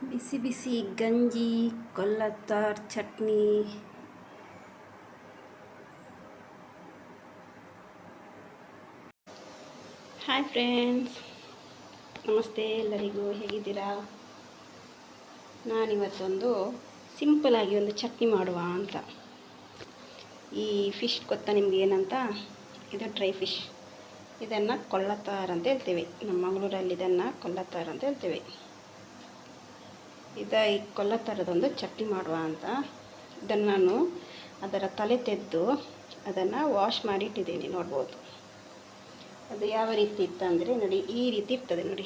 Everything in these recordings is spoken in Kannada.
ಬಿಸಿ ಬಿಸಿ ಗಂಜಿ ಕೊಲ್ಲತ್ತಾರ್ ಚಟ್ನಿ. ಹಾಯ್ ಫ್ರೆಂಡ್ಸ್, ನಮಸ್ತೆ ಎಲ್ಲರಿಗೂ. ಹೇಗಿದ್ದೀರಾ? ನಾನಿವತ್ತೊಂದು ಸಿಂಪಲಾಗಿ ಒಂದು ಚಟ್ನಿ ಮಾಡುವ ಅಂತ. ಈ ಫಿಶ್ ಗೊತ್ತಾ ನಿಮ್ಗೆ ಏನಂತ? ಇದು ಡ್ರೈ ಫಿಶ್. ಇದನ್ನು ಕೊಲ್ಲತ್ತಾರ್ ಅಂತ ಹೇಳ್ತೇವೆ. ನಮ್ಮ ಮಂಗಳೂರಲ್ಲಿ ಇದನ್ನು ಕೊಲ್ಲತ್ತಾರ್ ಅಂತ ಹೇಳ್ತೇವೆ. ಈ ಕೊಲ್ಲತ್ತಾರದೊಂದು ಚಟ್ನಿ ಮಾಡುವ ಅಂತ. ಇದನ್ನು ನಾನು ಅದರ ತಲೆ ತೆಗೆದು ಅದನ್ನು ವಾಶ್ ಮಾಡಿ ಇಟ್ಟಿದ್ದೀನಿ. ನೋಡ್ಬೋದು ಅದು ಯಾವ ರೀತಿ ಇತ್ತಂದರೆ, ನೋಡಿ ಈ ರೀತಿ ಇರ್ತದೆ. ನೋಡಿ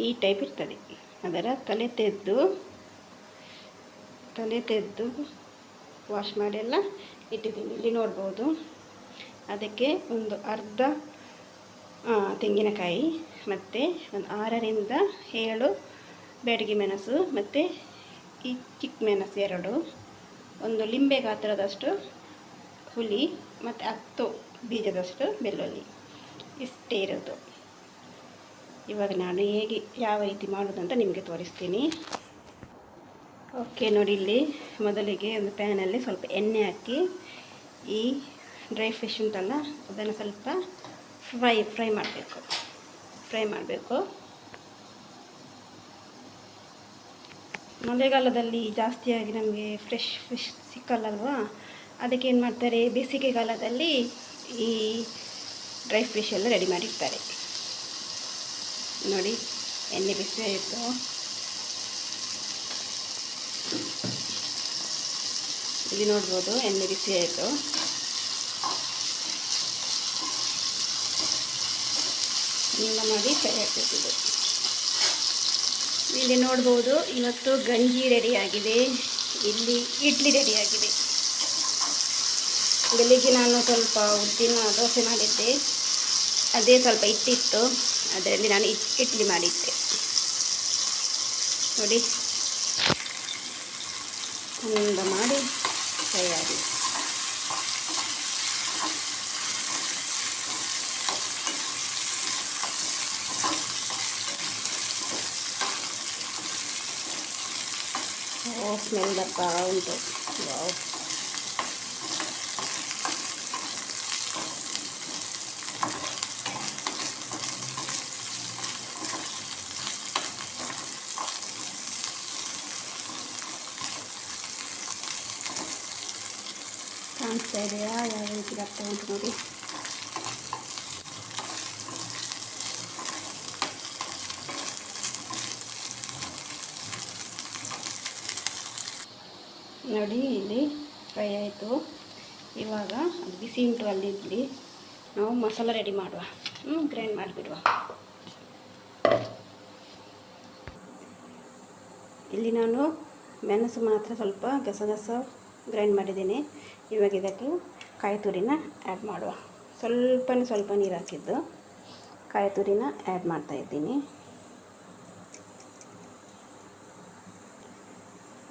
ಈ ಟೈಪ್ ಇರ್ತದೆ. ಅದರ ತಲೆ ತೆಗೆದು ವಾಶ್ ಮಾಡಿ ಎಲ್ಲ ಇಟ್ಟಿದ್ದೀನಿ. ಇಲ್ಲಿ ನೋಡ್ಬೋದು. ಅದಕ್ಕೆ ಒಂದು ಅರ್ಧ ತೆಂಗಿನಕಾಯಿ ಮತ್ತು ಒಂದು 6ರಿಂದ 7 ಬ್ಯಾಡಗಿ ಮೆಣಸು ಮತ್ತು ಈ ಚಿಕ್ಕ ಮೆಣಸು 2, ಒಂದು ಲಿಂಬೆ ಗಾತ್ರದಷ್ಟು ಹುಳಿ ಮತ್ತು 10 ಬೀಜದಷ್ಟು ಬೆಳ್ಳುಳ್ಳಿ. ಇಷ್ಟೇ ಇರೋದು. ಇವಾಗ ನಾನು ಯಾವ ರೀತಿ ಮಾಡೋದಂತ ನಿಮಗೆ ತೋರಿಸ್ತೀನಿ. ಓಕೆ, ನೋಡಿ ಇಲ್ಲಿ ಮೊದಲಿಗೆ ಒಂದು ಪ್ಯಾನಲ್ಲಿ ಸ್ವಲ್ಪ ಎಣ್ಣೆ ಹಾಕಿ ಈ ಡ್ರೈ ಫಿಶ್ ಉಂಟಲ್ಲ ಅದನ್ನು ಸ್ವಲ್ಪ ಫ್ರೈ ಮಾಡಬೇಕು. ಮಳೆಗಾಲದಲ್ಲಿ ಜಾಸ್ತಿಯಾಗಿ ನಮಗೆ ಫ್ರೆಶ್ ಫಿಶ್ ಸಿಕ್ಕಲ್ಲಲ್ವಾ, ಅದಕ್ಕೆ ಏನು ಮಾಡ್ತಾರೆ, ಬೇಸಿಗೆಗಾಲದಲ್ಲಿ ಈ ಡ್ರೈ ಫಿಶ್ ಎಲ್ಲ ರೆಡಿ ಮಾಡಿರ್ತಾರೆ. ನೋಡಿ ಎಣ್ಣೆ ಬಿಸಿ ಆಯಿತು. ಇಲ್ಲಿ ನೋಡ್ಬೋದು ಎಣ್ಣೆ ಬಿಸಿ ಆಯಿತು. ಎಲ್ಲ ಮಾಡಿ ಫ್ರೈ ಹಾಕಬೇಕು. ಇಲ್ಲಿ ನೋಡ್ಬೋದು, ಇವತ್ತು ಗಂಜಿ ರೆಡಿಯಾಗಿದೆ. ಇಲ್ಲಿ ಇಡ್ಲಿ ರೆಡಿಯಾಗಿದೆ. ಬೆಳಿಗ್ಗೆ ನಾನು ಸ್ವಲ್ಪ ಉದ್ದಿನ ದೋಸೆ ಮಾಡಿದ್ದೆ, ಅದೇ ಸ್ವಲ್ಪ ಇಟ್ಟಿತ್ತು, ಅದರಲ್ಲಿ ನಾನು ಇಡ್ಲಿ ಮಾಡಿದ್ದೆ. ನೋಡಿ ಚಂದ ಮಾಡಿ ಫ್ರೈ ಆಗಿದೆ. ಸ್ಮೆಲ್ ಬರ್ತಾ ಉಂಟು. ವಾವ್, ಕಾಣಿಸ್ತಾ ಇದೆಯಾ ಯಾವ ರೀತಿ ಬರ್ತಾ ಉಂಟು ನೋಡಿ. ನೋಡಿ ಇಲ್ಲಿ ಫ್ರೈ ಆಯಿತು. ಇವಾಗ ಅದು ಬಿಸಿ ಉಂಟು ಅಲ್ಲಿ ನಾವು ಮಸಾಲ ರೆಡಿ ಮಾಡುವ. ಗ್ರೈಂಡ್ ಮಾಡಿಬಿಡುವ. ಇಲ್ಲಿ ನಾನು ಮೆಣಸು ಮಾತ್ರ ಸ್ವಲ್ಪ ಗಸಗಸ ಗ್ರೈಂಡ್ ಮಾಡಿದ್ದೀನಿ. ಇವಾಗ ಇದಕ್ಕೆ ಕಾಯಿ ತುರಿನ ಆ್ಯಡ್ ಮಾಡುವ. ಸ್ವಲ್ಪ ನೀರು ಹಾಕಿದ್ದು ಕಾಯಿ ತುರಿನ ಆ್ಯಡ್ ಮಾಡ್ತಾಯಿದ್ದೀನಿ.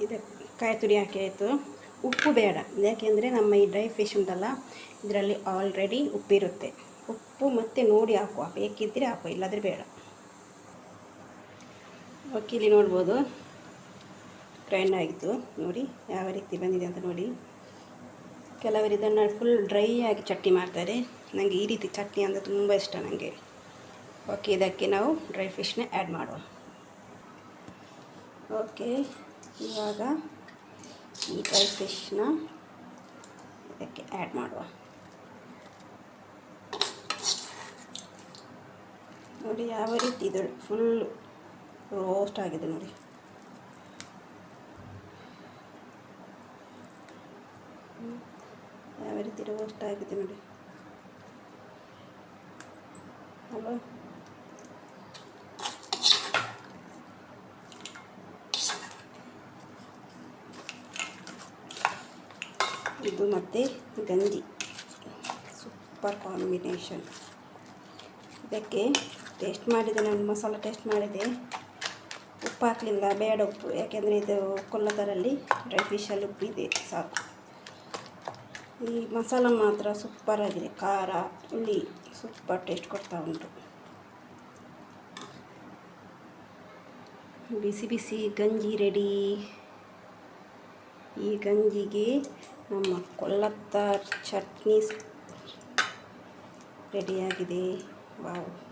ಇದಕ್ಕೆ ಕಾಯಿ ತುರಿ ಹಾಕಿ ಆಯಿತು. ಉಪ್ಪು ಬೇಡ, ಯಾಕೆಂದರೆ ನಮ್ಮ ಈ ಡ್ರೈ ಫಿಶ್ ಉಂಟಲ್ಲ ಇದರಲ್ಲಿ ಆಲ್ರೆಡಿ ಉಪ್ಪಿರುತ್ತೆ. ಉಪ್ಪು ಮತ್ತು ನೋಡಿ ಹಾಕುವ, ಬೇಕಿದ್ದರೆ ಹಾಕುವ, ಇಲ್ಲಾದರೆ ಬೇಡ. ಓಕೆ, ಇಲ್ಲಿ ನೋಡ್ಬೋದು ಗ್ರೈಂಡ್ ಆಗಿತ್ತು. ನೋಡಿ ಯಾವ ರೀತಿ ಬಂದಿದೆ ಅಂತ ನೋಡಿ. ಕೆಲವರು ಇದನ್ನು ಫುಲ್ ಡ್ರೈ ಆಗಿ ಚಟ್ನಿ ಮಾಡ್ತಾರೆ. ನನಗೆ ಈ ರೀತಿ ಚಟ್ನಿ ಅಂದರೆ ತುಂಬ ಇಷ್ಟ ನನಗೆ. ಓಕೆ, ಇದಕ್ಕೆ ನಾವು ಡ್ರೈ ಫಿಶ್ನ ಆ್ಯಡ್ ಮಾಡುವ. ಓಕೆ, ಇವಾಗ ಈ ಡ್ರೈ ಫಿಶ್ನ ಇದಕ್ಕೆ ಆ್ಯಡ್ ಮಾಡುವ. ನೋಡಿ ಯಾವ ರೀತಿ ಇದು ಫುಲ್ ರೋಸ್ಟ್ ಆಗಿದೆ ನೋಡಿ. ಯಾವ ರೀತಿ ರೋಸ್ಟ್ ಆಗಿದೆ ನೋಡಿ ಅಲ್ವಾ. ಇದು ಮತ್ತು ಗಂಜಿ ಸೂಪರ್ ಕಾಂಬಿನೇಷನ್. ಇದಕ್ಕೆ ಟೇಸ್ಟ್ ಮಾಡಿದೆ ನಾನು, ಮಸಾಲ ಟೇಸ್ಟ್ ಮಾಡಿದೆ. ಉಪ್ಪು ಹಾಕಲಿಲ್ಲ, ಬೇಡ ಉಪ್ಪು, ಯಾಕೆಂದರೆ ಇದು ಕೊಲ್ಲತ್ತಾರಲ್ಲಿ ಡ್ರೈ ಫಿಶಲ್ಲಿ ಉಪ್ಪಿದೆ ಸಾಕು. ಈ ಮಸಾಲ ಮಾತ್ರ ಸೂಪರ್ ಆಗಿದೆ. ಖಾರ ಹುಳಿ ಸೂಪರ್ ಟೇಸ್ಟ್ ಕೊಡ್ತಾ ಉಂಟು. ಬಿಸಿ ಬಿಸಿ ಗಂಜಿ ರೆಡಿ. ಈ ಗಂಜಿಗೆ ನಮ್ಮ ಕೊಲ್ಲತ್ತಾರ್ ಚಟ್ನಿ ರೆಡಿಯಾಗಿದೆ. ವಾವ್.